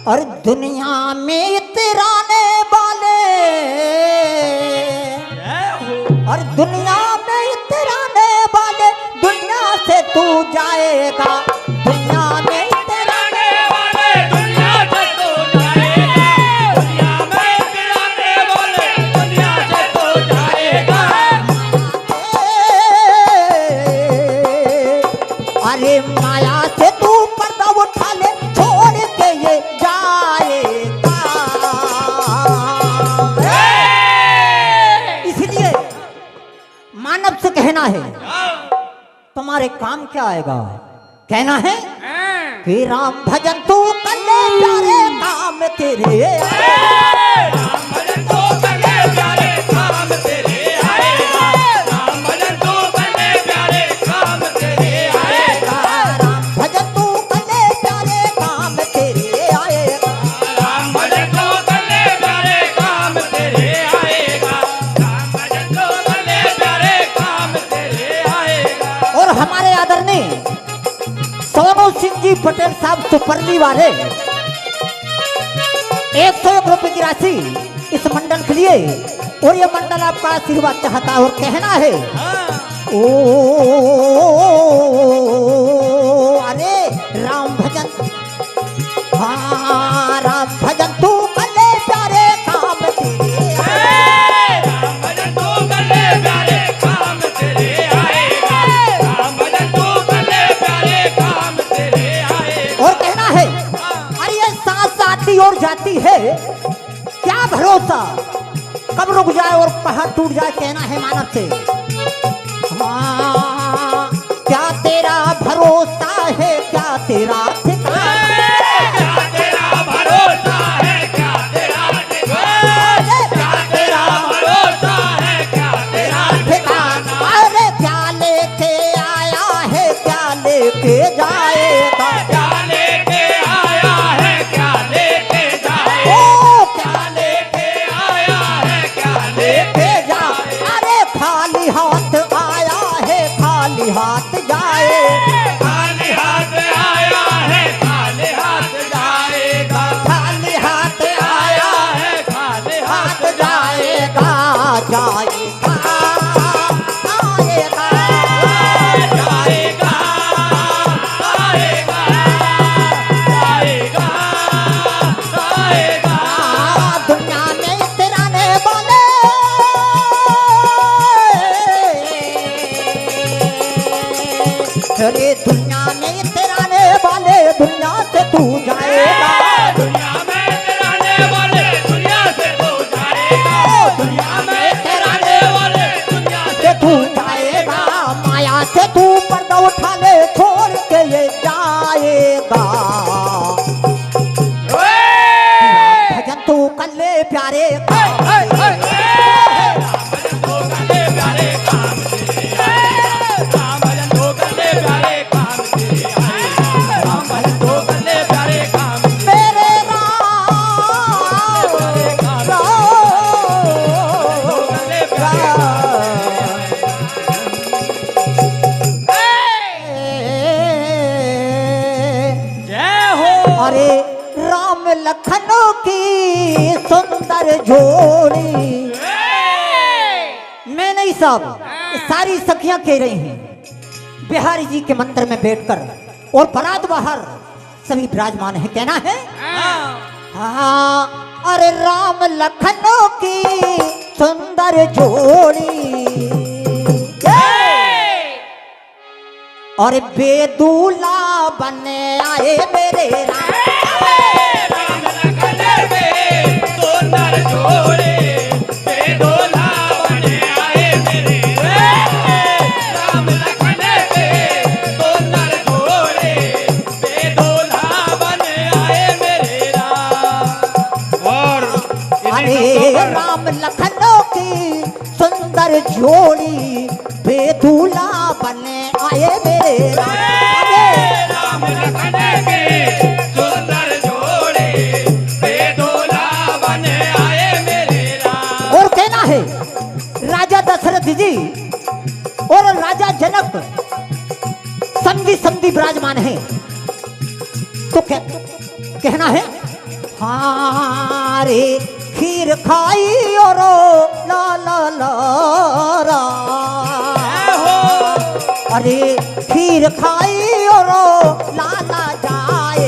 और दुनिया में इतराने वाले, और दुनिया में इतराने वाले, दुनिया से तू जाएगा। दुनिया में इतराने वाले, दुनिया से तू जाएगा। दुनिया में इतराने वाले, दुनिया से तू जाएगा। अरे माया से तू पर्दा उठा ले, छोड़ के ये जाएगा। इसलिए मानव से कहना है, तुम्हारे काम क्या आएगा? कहना है कि राम भजन तू कर ले प्यारे, काम तेरे राम भजन तू कर ले प्यारे, काम तेरे आएगा। राम भजन तू कर ले प्यारे, काम तेरे आएगा। राम भजन तू कर ले प्यारे, काम तेरे आएगा। राम भजन तू कर ले प्यारे, काम तेरे आएगा। राम भजन तू कर ले प्यारे, काम तेरे आएगा। और हमारे आदरणीय सोनू सिंह जी पटेल साहब सुपरली वाले 101 रुपए की राशि इस मंडल के लिए, और ये मंडल आपका आशीर्वाद चाहता है और कहना है ओ अरे राम भजन, हाँ राम भजन तू कर ले प्यारे, काम तेरे राम भजन तू कर ले प्यारे, काम तेरे आएगा। राम भजन तू कर ले प्यारे, काम तेरे आएगा। और कहना है अरे ये सांस आती और जाती है, क्या भरोसा कब रुक जाए और पहाड़ टूट जाए। कहना है मानव से, हाँ क्या तेरा भरोसा है, क्या तेरा ठिकाना है? क्या तेरा भरोसा है, क्या तेरा ठिकाना? क्या तेरा भरोसा है, क्या तेरा ठिकाना? अरे क्या लेके आया है, क्या लेके जाएगा? क्या लेके आया है, क्या लेके जाए? ओ क्या लेके आया है, क्या लेके लेके जा, अरे खाली हाथ आया है, खाली हाथ जाए। खाली हाथ आया है, खाली हाथ जाएगा। खाली हाथ आया है, खाली हाथ हाथ जाएगा, जाएगा, आएगा। जाएगा, आएगा, जाएगा, आएगा। दुनिया में इतराने वाले, अरे दुनिया में इतराने वाले, दुनिया से तू जाएगा। दुनिया में तेराने वाले, दुनिया से तू जाएगा। दुनिया में तेराने वाले, दुनिया से से तू जाएगा। माया से तू पर्दा उठा ले, छोड़ के ये जाएगा। भजन तू कर ले प्यारे, राम भजन तू कर ले प्यारे, काम तेरे आएगा। राम भजन तू कर ले प्यारे, काम तेरे आएगा। राम भजन तू कर ले प्यारे, काम मेरे जय हो। अरे राम लखनऊ की सुंदर जोड़ी, मैं नहीं साहब, सारी सखियां कह रही हैं बिहारी जी के मंदिर में बैठकर, और बारात बाहर सभी विराजमान है। कहना है हाँ अरे राम लखनऊ की सुंदर जोड़ी, और बेदूला बने आए मेरे राम। राम लखन के सुंदर जोड़े, बेदोला बने आए मेरे राम। लखन के सुंदर जोड़े, बेदोला बने आए मेरे राम। और अरे राम लखनऊ की सुंदर जोड़ी, बेदूला बने आए मेरे राम। राम लखन के सुंदर जोड़े, बेदोला बने आए मेरे राम। और कहना है राजा दशरथ जी विराजमान है। तो कहना है हारे खीर खाई और ला ला ला रा। अरे खीर खाई और लाला जाए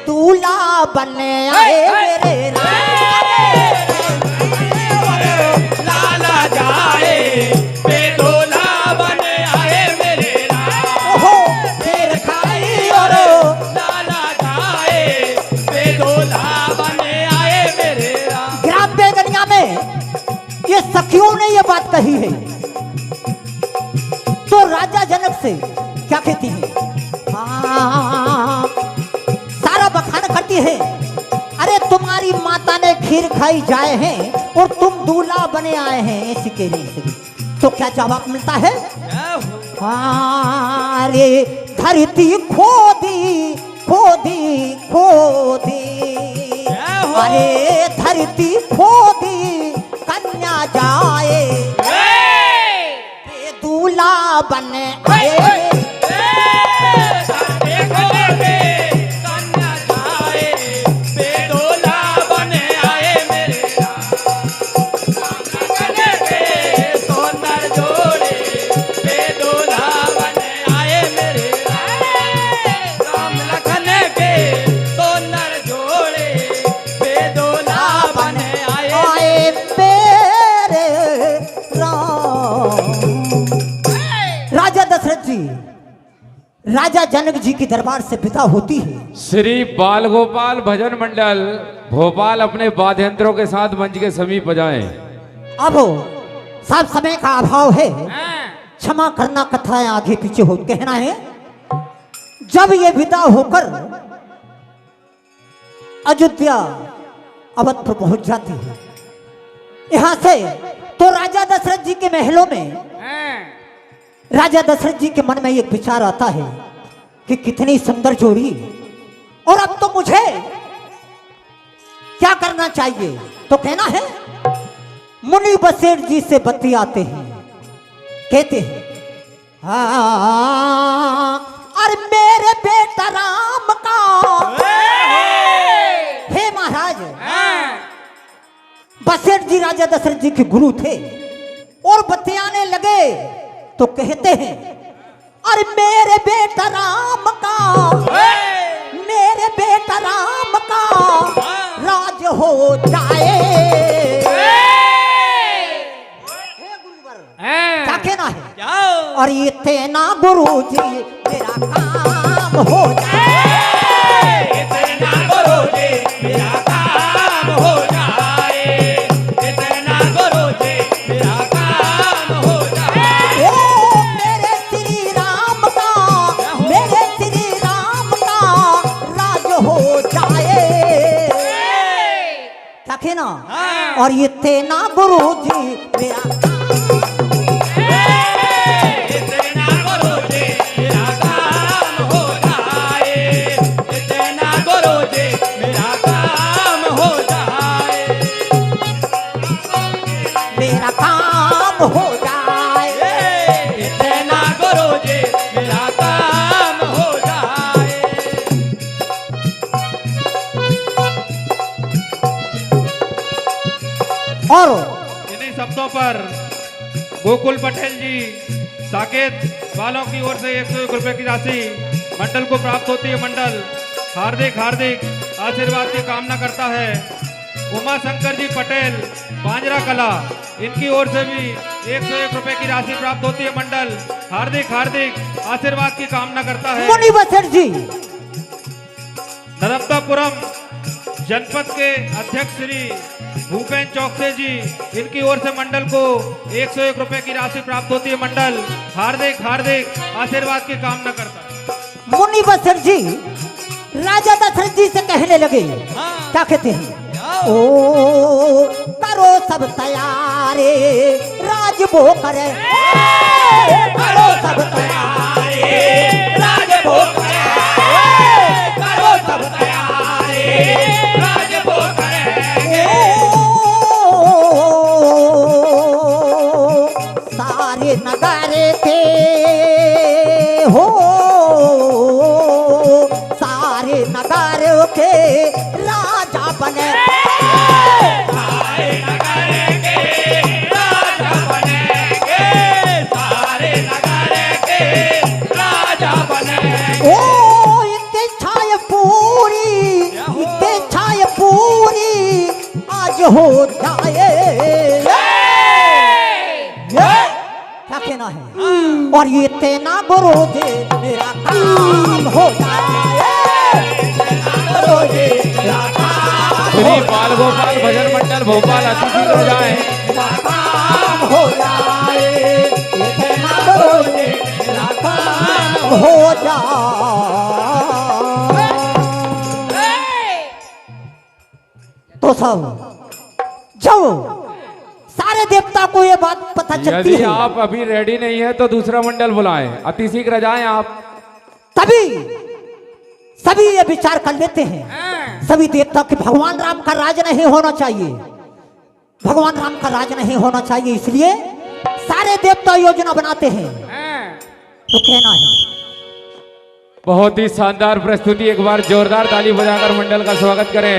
दूल्हा बनने आए मेरे लाला जाए दूल्हा बने आए मेरे ओहो खीर खाई और लाला जाए दूल्हा बने आए मेरे ग्राम बेगनिया में ये सखियों ने ये बात कही है। तो राजा जनक से क्या कहती है? हाँ, सारा बखान करती है। अरे तुम्हारी माता ने खीर खाई जाए हैं और तुम दूल्हा बने आए हैं ऐसी कह रही से। तो क्या जवाब मिलता है? अरे धरती खोदी खोदी खोदी, अरे धरती खोदी कन्या जाए दूल्हा बने आए। राजा दशरथ जी राजा जनक जी की दरबार से विदा होती है। श्री बाल गोपाल भजन मंडल भोपाल अपने वाद्ययंत्रों के साथ मंच के समीप बजाएं। अब सब समय का अभाव है, क्षमा करना, कथाएं आगे पीछे हो। कहना है जब ये विदा होकर अयोध्या अवध पहुंच जाती है यहां से, तो राजा दशरथ जी के महलों में राजा दशरथ जी के मन में एक विचार आता है कि कितनी सुंदर जोड़ी, और अब तो मुझे क्या करना चाहिए। तो कहना है मुनि बसेठ जी से बतियाते हैं। कहते हैं अरे मेरे बेटा राम का, हे महाराज बसेठ जी राजा दशरथ जी के गुरु थे और बतियाने लगे। तो कहते हैं अरे मेरे बेटा राम का, मेरे बेटा राम का राज हो जाए। क्या कहना है? और ये तेना गुरु जी मेरा काम हो जाए, इतना गुरु जी मेरा काम हो जाए, इतना गुरु जी मेरा काम हो जाए। ओ मेरे श्री राम का, मेरे श्री राम का राज हो जाए। क्या कहना? और ये तेना गुरु जी मेरा हो जाए, इतना करो जी मेरा काम हो जाए। और इन्हीं शब्दों पर गोकुल पटेल जी साकेत वालों की ओर से 101 रुपए की राशि मंडल को प्राप्त होती है। मंडल हार्दिक हार्दिक आशीर्वाद की कामना करता है। उमा शंकर जी पटेल बांजरा कला, इनकी ओर से भी 101 रुपए की राशि प्राप्त होती है। मंडल हार्दिक हार्दिक आशीर्वाद की कामना करता है। मुनि बसेठ जी नर्मदापुरम जनपद के अध्यक्ष श्री भूपेन चौकसे जी, इनकी ओर से मंडल को 101 रुपए की राशि प्राप्त होती है। मंडल हार्दिक हार्दिक आशीर्वाद की कामना करता है। मुनि बसेठ जी राजा दशरथ जी से कहने लगे। क्या कहते हैं? ओ करो सब तैयारे राज वो करे, करो सब तैयारे राज वो करे, करो सब तैयारे राज वो करेंगे। सारे नगर के कहना है। और ये तेना गुरु जी मेरा काम हो जाए, गुरु जी मेरा काम श्री बाल गोपाल भजन मंडल भोपाल अति शीघ्र जाए। काम हो जाए, ये तेना गुरु जी मेरा काम हो जाए। तो सब जाओ, सारे देवता को ये बात पता चलती यदि है। आप अभी रेडी नहीं है तो दूसरा मंडल बुलाएं, अति शीघ्र जाएं आप। तभी सभी ये विचार कर लेते हैं, सभी देवता कि भगवान राम का राज नहीं होना चाहिए, भगवान राम का राज नहीं होना चाहिए, इसलिए सारे देवता योजना बनाते हैं। तो कहना है बहुत ही शानदार प्रस्तुति, एक बार जोरदार ताली बजाकर मंडल का स्वागत करें।